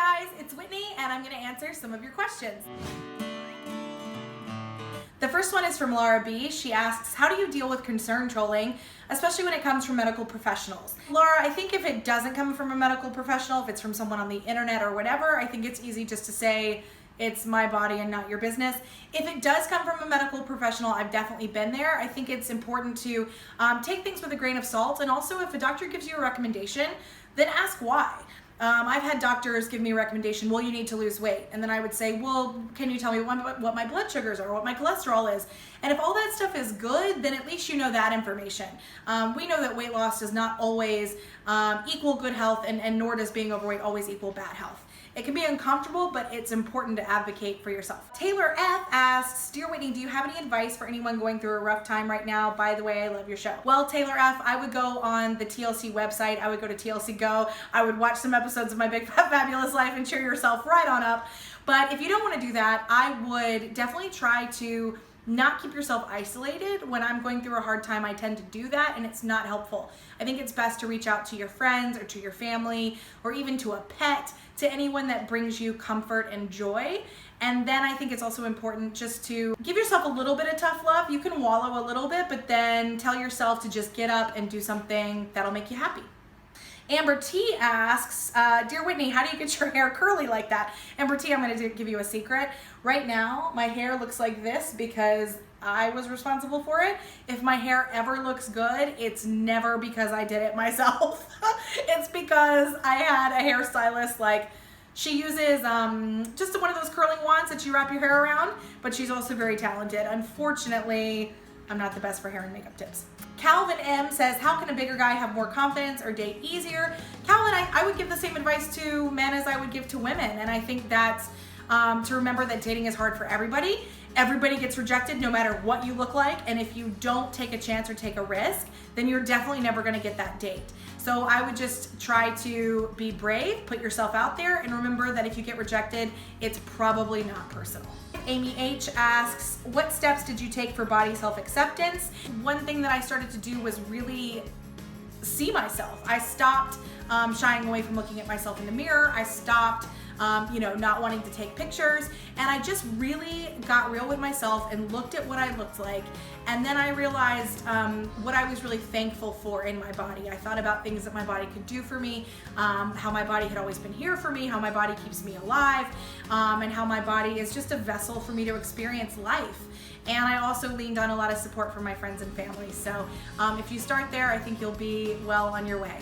guys, it's Whitney and I'm going to answer some of your questions. The first one is from Laura B. She asks, how do you deal with concern trolling, especially when it comes from medical professionals? Laura, I think if it doesn't come from a medical professional, if it's from someone on the internet or whatever, I think it's easy just to say, it's my body and not your business. If it does come from a medical professional, I've definitely been there. I think it's important to take things with a grain of salt. And also if a doctor gives you a recommendation, then ask why. I've had doctors give me a recommendation, well, you need to lose weight. And then I would say, well, can you tell me what my blood sugars are, what my cholesterol is? And if all that stuff is good, then at least you know that information. We know that weight loss does not always equal good health, and nor does being overweight always equal bad health. It can be uncomfortable, but it's important to advocate for yourself. Taylor F asks, Dear Whitney, do you have any advice for anyone going through a rough time right now? By the way, I love your show. Well, Taylor F, I would go on the TLC website. I would go to TLC Go. I would watch some episodes of My Big Fat Fabulous Life and cheer yourself right on up. But if you don't want to do that, I would definitely try to not keep yourself isolated. When I'm going through a hard time, I tend to do that, and it's not helpful. I think it's best to reach out to your friends or to your family or even to a pet, to anyone that brings you comfort and joy. And then I think it's also important just to give yourself a little bit of tough love. You can wallow a little bit, but then tell yourself to just get up and do something that'll make you happy. Amber T asks, Dear Whitney, how do you get your hair curly like that? Amber T, I'm going to give you a secret. Right now, my hair looks like this because I was responsible for it. If my hair ever looks good, it's never because I did it myself. It's because I had a hairstylist. Like, she uses just one of those curling wands that you wrap your hair around, but she's also very talented. Unfortunately, I'm not the best for hair and makeup tips. Calvin M says, how can a bigger guy have more confidence or date easier? Calvin, I would give the same advice to men as I would give to women. And I think that's to remember that dating is hard for everybody. Everybody gets rejected no matter what you look like. And if you don't take a chance or take a risk, then you're definitely never gonna get that date. So I would just try to be brave, put yourself out there, and remember that if you get rejected, it's probably not personal. Amy H asks, what steps did you take for body self-acceptance? One thing that I started to do was really see myself. I stopped shying away from looking at myself in the mirror. I stopped not wanting to take pictures, and I just really got real with myself and looked at what I looked like. And then I realized what I was really thankful for in my body. I thought about things that my body could do for me, how my body had always been here for me, how my body keeps me alive, and how my body is just a vessel for me to experience life. And I also leaned on a lot of support from my friends and family. So if you start there, I think you'll be well on your way.